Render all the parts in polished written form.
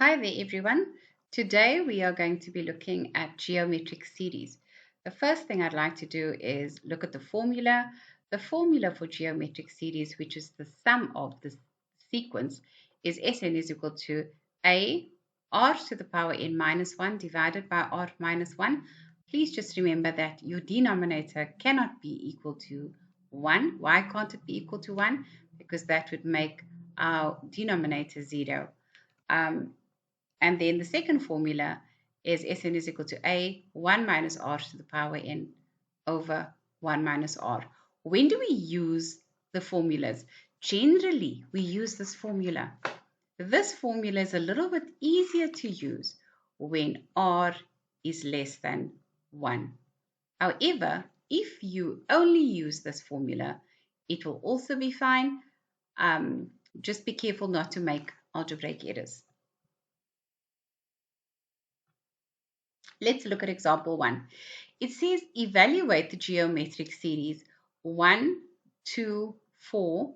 Hi there everyone. Today we are going to be looking at geometric series. The first thing I'd like to do is look at the formula. The formula for geometric series, which is the sum of the sequence, is Sn is equal to a r to the power n minus 1 divided by r minus 1. Please just remember that your denominator cannot be equal to 1. Why can't it be equal to 1? Because that would make our denominator 0. And then the second formula is Sn is equal to a 1 minus r to the power n over 1 minus r. When do we use the formulas? Generally, we use this formula. This formula is a little bit easier to use when r is less than 1. However, if you only use this formula, it will also be fine. Just be careful not to make algebraic errors. Let's look at example 1. It says evaluate the geometric series 1, 2, 4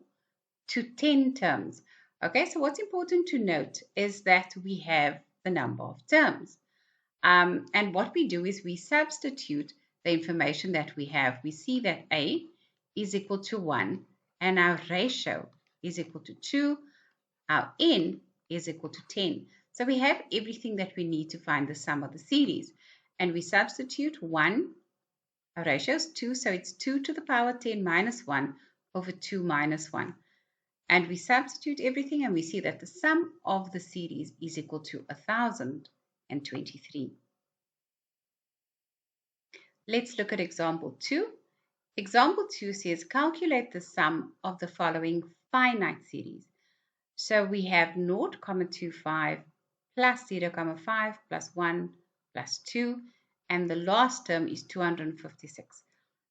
to 10 terms. Okay, so what's important to note is that we have the number of terms. And what we do is we substitute the information that we have. We see that A is equal to 1 and our ratio is equal to 2. Our n is equal to 10. So we have everything that we need to find the sum of the series. And we substitute 1, our ratio is 2, so it's 2 to the power 10 minus 1 over 2 minus 1. And we substitute everything and we see that the sum of the series is equal to 1023. Let's look at example 2. Example 2 says calculate the sum of the following finite series. So we have 0,25 plus 0,5 plus 1 plus 2, and the last term is 256.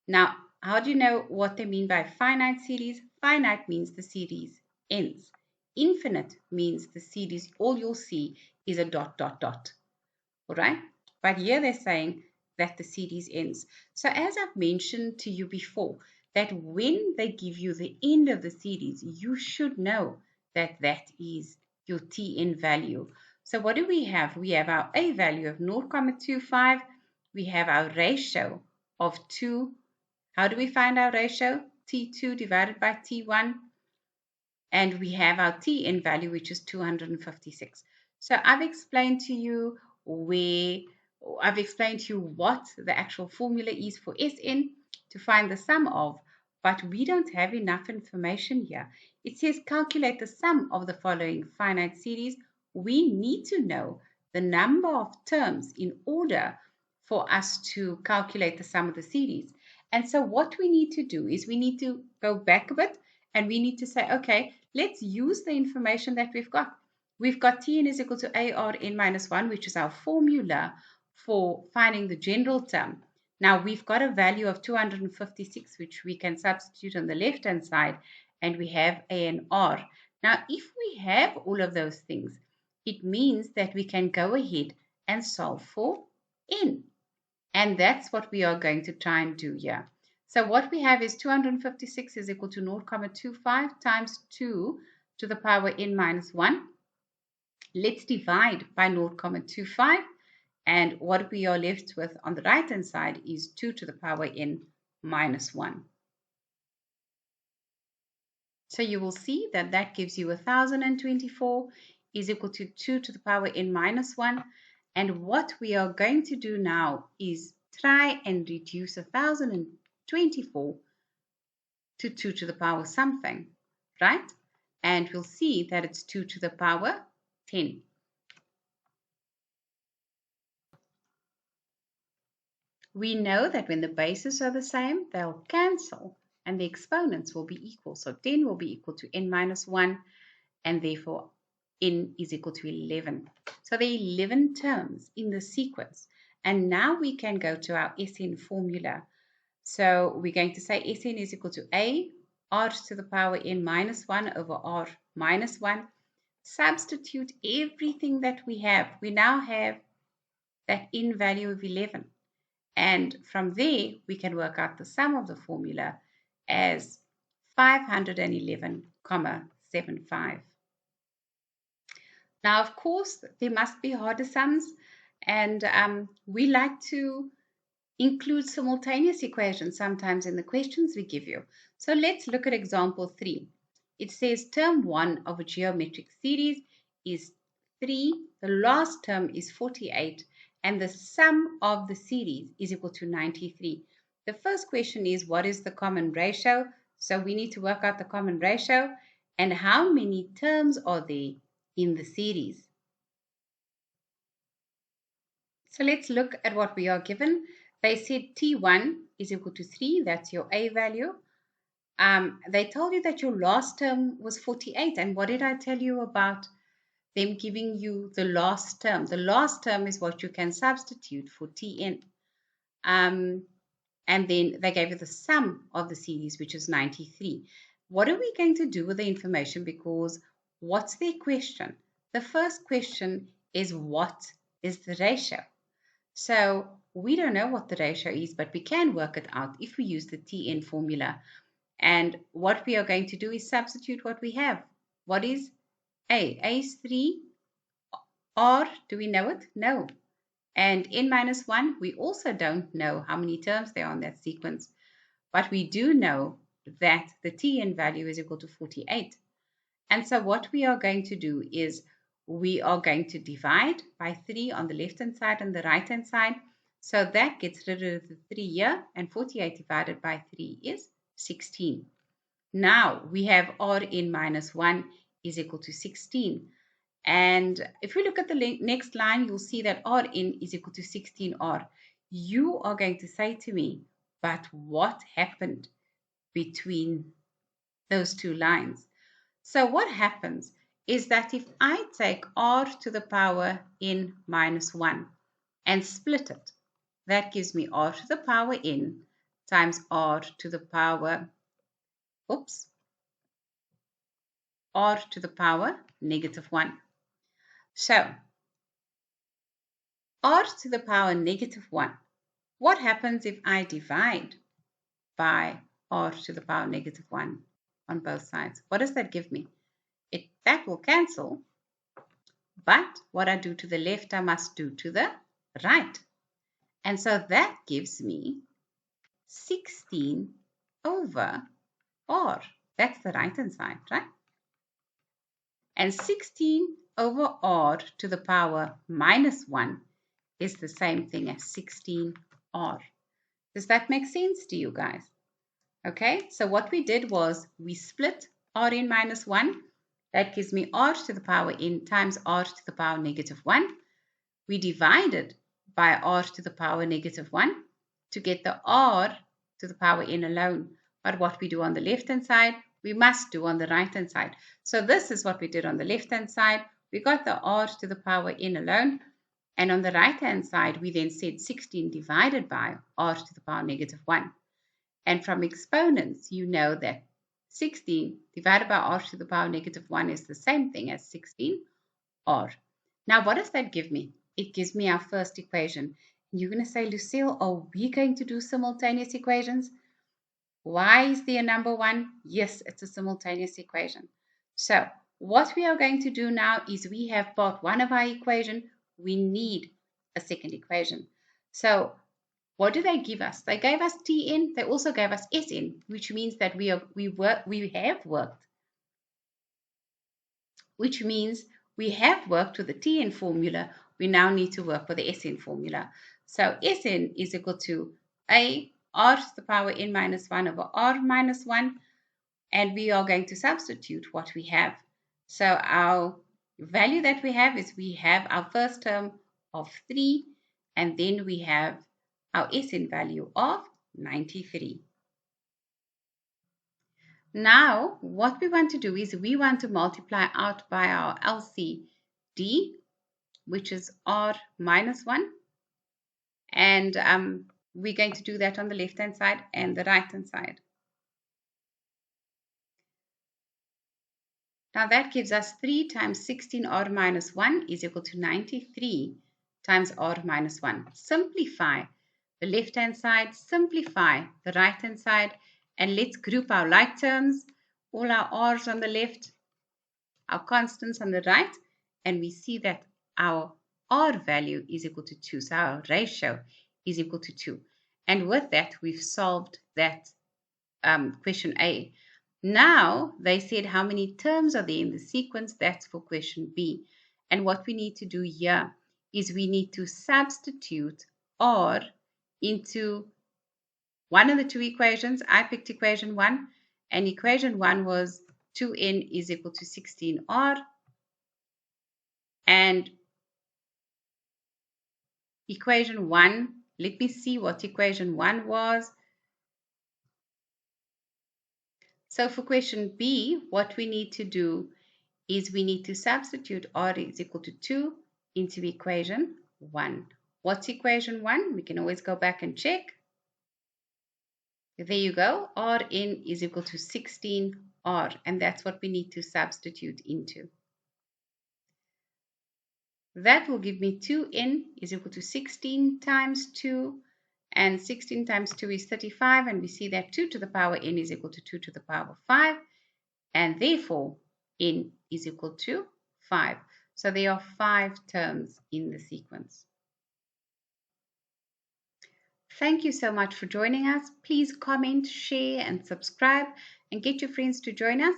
Now, how do you know what they mean by finite series? Finite means the series ends. Infinite means the series, all you'll see is a dot, dot, dot. All right? But here they're saying that the series ends. So as I've mentioned to you before, that when they give you the end of the series, you should know that that is your Tn value. So what do we have? We have our A value of 0,25. We have our ratio of 2. How do we find our ratio? T2 divided by T1. And we have our Tn value, which is 256. So I've explained to you what the actual formula is for Sn to find the sum of, but we don't have enough information here. It says calculate the sum of the following finite series. We need to know the number of terms in order for us to calculate the sum of the series. And so what we need to do is we need to go back a bit and we need to say, okay, let's use the information that we've got. We've got Tn is equal to AR n minus 1, which is our formula for finding the general term. Now we've got a value of 256, which we can substitute on the left-hand side, and we have A and R. Now, if we have all of those things, it means that we can go ahead and solve for n. And that's what we are going to try and do here. So what we have is 256 is equal to 0,25 times 2 to the power n minus 1. Let's divide by 0,25. And what we are left with on the right-hand side is 2 to the power n minus 1. So you will see that that gives you 1024 is equal to 2 to the power n minus 1. And what we are going to do now is try and reduce 1024 to 2 to the power something, right? And we'll see that it's 2 to the power 10. We know that when the bases are the same, they'll cancel and the exponents will be equal. So 10 will be equal to n minus 1, and therefore n is equal to 11. So there are 11 terms in the sequence. And now we can go to our Essene formula. So we're going to say Sn is equal to A, r to the power n minus 1 over r minus 1. Substitute everything that we have. We now have that n value of 11. And from there, we can work out the sum of the formula as 511,75. Now, of course, there must be harder sums, and we like to include simultaneous equations sometimes in the questions we give you. So let's look at example 3. It says term 1 of a geometric series is 3, the last term is 48, and the sum of the series is equal to 93. The first question is, what is the common ratio? So we need to work out the common ratio, and how many terms are there in the series. So let's look at what we are given. They said T1 is equal to 3. That's your A value. They told you that your last term was 48. And what did I tell you about them giving you the last term? The last term is what you can substitute for Tn. And then they gave you the sum of the series, which is 93. What are we going to do with the information? Because what's their question? The first question is, what is the ratio? So we don't know what the ratio is, but we can work it out if we use the Tn formula. And what we are going to do is substitute what we have. What is A? A is 3. R, do we know it? No. And n minus 1, we also don't know how many terms there are in that sequence. But we do know that the Tn value is equal to 48. And so what we are going to do is we are going to divide by 3 on the left-hand side and the right-hand side. So that gets rid of the 3 here, and 48 divided by 3 is 16. Now we have Rn minus 1 is equal to 16. And if we look at the next line, you'll see that Rn is equal to 16R. You are going to say to me, but what happened between those two lines? So what happens is that if I take r to the power n minus 1 and split it, that gives me r to the power n times r to the power, r to the power negative 1. So r to the power negative 1, what happens if I divide by r to the power negative 1 on both sides? What does that give me? That will cancel, but what I do to the left, I must do to the right. And so that gives me 16 over r. That's the right-hand side, right? And 16 over r to the power minus 1 is the same thing as 16r. Does that make sense to you guys? Okay, so what we did was we split Rn minus 1. That gives me r to the power n times r to the power negative 1. We divided by r to the power negative 1 to get the r to the power n alone. But what we do on the left-hand side, we must do on the right-hand side. So this is what we did on the left-hand side. We got the r to the power n alone. And on the right-hand side, we then said 16 divided by r to the power negative 1. And from exponents, you know that 16 divided by r to the power negative 1 is the same thing as 16r. Now, what does that give me? It gives me our first equation. You're going to say, Lucille, are we going to do simultaneous equations? Why is there a number 1? Yes, it's a simultaneous equation. So what we are going to do now is we have part 1 of our equation. We need a second equation. So what do they give us? They gave us Tn. They also gave us Sn, which means that we have worked. Which means we have worked with the Tn formula. We now need to work with the Sn formula. So Sn is equal to a r to the power n minus 1 over r minus 1. And we are going to substitute what we have. So our value that we have is we have our first term of 3, and then we have our Sn value of 93. Now, what we want to do is we want to multiply out by our LCD, which is r minus 1. And we're going to do that on the left-hand side and the right-hand side. Now that gives us 3 times 16r minus 1 is equal to 93 times r minus 1. Simplify the left-hand side, simplify the right-hand side, and let's group our like terms, all our r's on the left, our constants on the right, and we see that our R value is equal to 2. So our ratio is equal to 2. And with that, we've solved that question A. Now, they said how many terms are there in the sequence. That's for question B. And what we need to do here is we need to substitute R into one of the two equations. I picked equation 1, and equation 1 was 2n is equal to 16r. And equation 1, let me see what equation 1 was. So for question B, what we need to do is we need to substitute r is equal to 2 into equation 1. What's equation 1? We can always go back and check. There you go. Rn is equal to 16r, and that's what we need to substitute into. That will give me 2n is equal to 16 times 2, and 16 times 2 is 35, and we see that 2 to the power n is equal to 2 to the power 5, and therefore n is equal to 5. So there are 5 terms in the sequence. Thank you so much for joining us. Please comment, share, and subscribe, and get your friends to join us,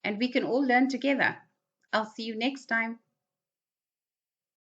and we can all learn together. I'll see you next time.